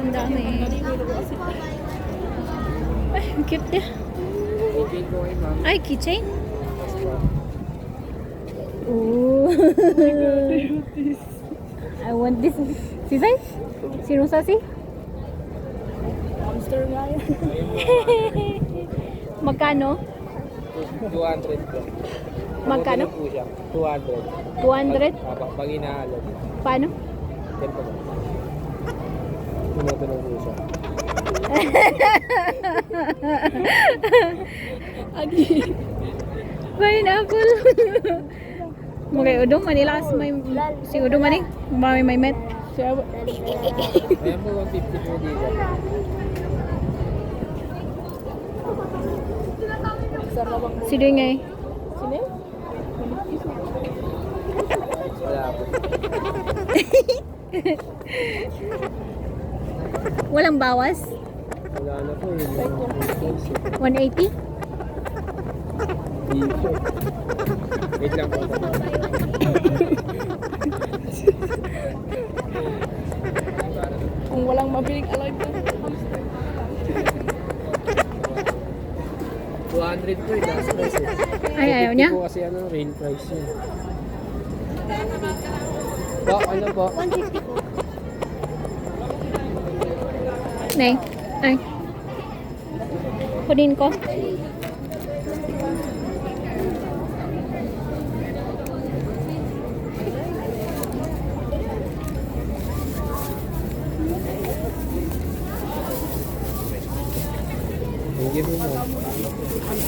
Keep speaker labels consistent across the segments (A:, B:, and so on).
A: Ang dami. Ay, ang cute niya. Ay, keychain. Ooh. I want this. Si Sai? Sino sa si?
B: Hamster nga yan.
A: Magkano?
C: 200 po.
A: Magkano?
C: Po siya. 200.
A: 200?
C: Pag inaalog.
A: Paano?
C: Ganito po. Tumutunog po siya.
B: Agi.
A: Pineapple. Magay udong Manila kas may si udong maning may met.
B: Siya ba?
C: Ayan po, 150 po dito.
B: Sarabang mo.
A: Si Doy ngay.
B: Sino?
C: Wala po.
A: Walang bawas.
C: Wala na po. Yun.
A: 180.
C: Dito. Wait lang po.
B: Kung walang mabiling alive ka. Hamster.
C: 200 po yung last price eh.
A: Ay, ayaw niya.
C: 250 po kasi ano, rain price yun. Po, ano po?
A: Nay. Ay. Kunin ko.
C: Thank you po mo.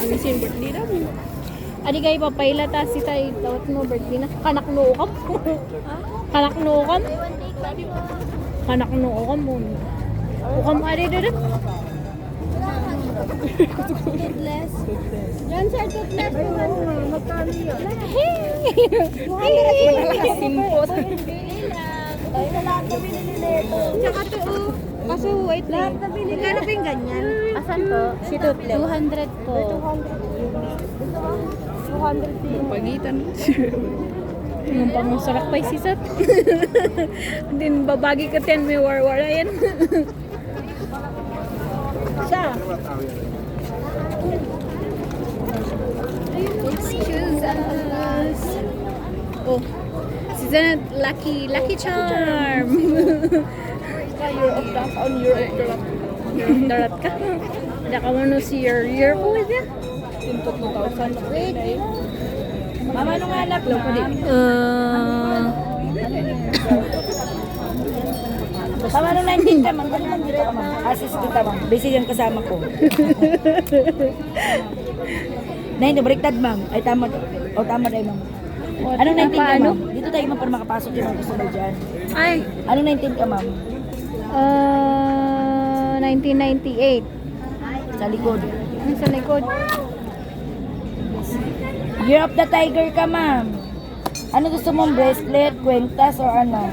B: Ang isin birthday na mo.
A: Adi kay papayla ta si tay tawat mo birthday na. Kanak no ukam. Kanak no ukam. Kanak no ukam mo. Ukam adi dada.
D: Toothless. Yan sir, toothless. Magkano yun?
B: Asin po.
D: Ay, na lahat na binili nito.
A: Tsaka to kaso wait
D: Lahat
A: lang.
D: na binili. Magkano pa yung ganyan?
A: Asan po? Si Toothless. 200 po.
D: 200 din.
B: Pagitan.
A: Yung pangusarak pa isisat. Din babagi ka ten may war-war yan.
D: Siya.
A: Excuse us. Oh. Si Zanat, lucky charm.
B: Year of dance on year of the
A: Darat ka. Daka mo no si year po with ya.
B: Into 2000.
D: Wait. Mama, nung anak mo? Mama, nung 19 ka, man. Dali man dito ka, ma'am. Assist kita, ma'am. Busy yung kasama ko. Nahin, baliktad, ma'am. Ay, tama. O, tama tayo, ma'am. Anong 19 ka,
A: Paano?
D: ma'am? Dito tayo, ma'am, para makapasok yung mga gusto mo dyan.
A: Ay,
D: Anong 19 ka, ma'am?
A: 1998.
D: Sa likod.
A: Ano sa likod?
D: Year of the Tiger ka, ma'am. Ano gusto mong bracelet, kwentas, or ano?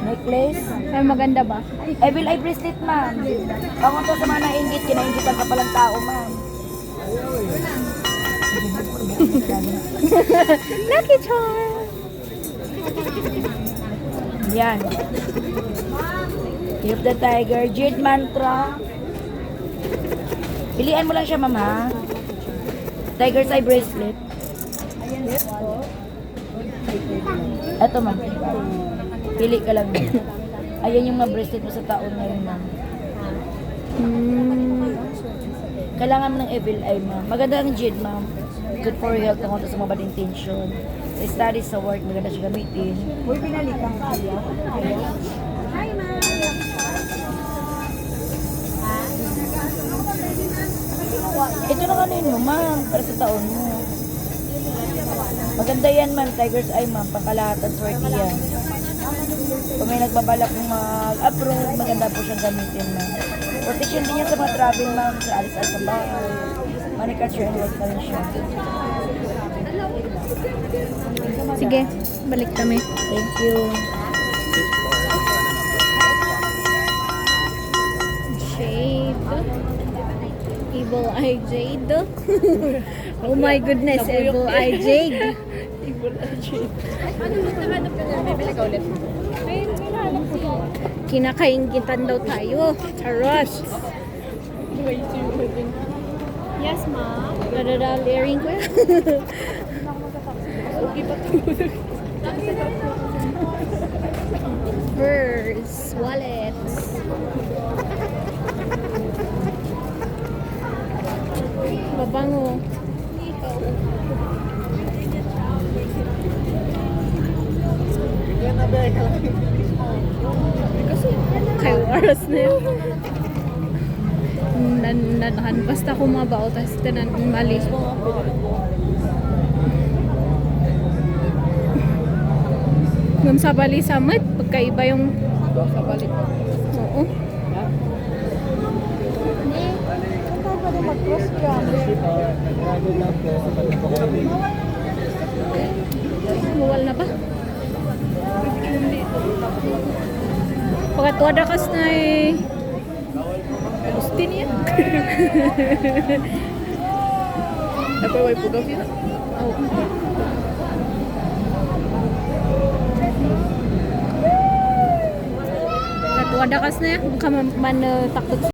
D: Necklace?
A: Ay, maganda ba?
D: I will eye bracelet, ma'am. Ako to sa mga nainggit, kinaingitan ka palang tao, ma'am.
A: Lucky charm.
D: Yan. Year of the Tiger, Jade Mantra. Pilian mo lang siya, ma'am, ha? Tiger's eye bracelet. Ito, ma'am. Pili ka lang. Ayan yung mga bracelet mo sa taon ngayon, ma'am. Kailangan mo ng evil eye, ma'am. Maganda ang jade, ma'am. Good for health, ang sa mga bad intention. Sa studies, sa work, maganda siya gamitin. Uy, pinalitan ka siya. Hi, ma'am. Ito na ano yun mo, ma'am, para sa taon mo. Maganda yan, ma'am. Tiger's eye, ma'am. Pangkalahatan, swerte yan. Kung may nagbabalak kong mag-approve, maganda po siyang gamitin, ma'am. Protection din yan sa mga travel, ma'am. Sa alis-alis sa bahay. Money catcher and work na rin siya.
A: Sige, balik kami.
D: Thank you.
A: Jade. Evil Eye Jade. Oh my goodness, Evil Eye Jade.
B: Ano mo naman na bibili ka ulit?
A: May Kinakaingitan daw tayo. Charos. Yes, ma. Nadadal earring ko yan.
B: Okay pa tulog.
A: Purse, wallets. Babango. Kayo oras na yun. Nanahan basta kumabaw tapos tanan mali. Ngam sa bali samit pagkaiba yung
C: Sa balik.
A: oo.
B: Mag-cross ka.
C: Grabe lang po. Sa balik po kami.
A: Muwal na ba? Pagkatuwa kas na eh.
B: Gusto niya. Dapat way pugaw siya.
A: Oh. Pagkatuwa kas na eh. Baka man takot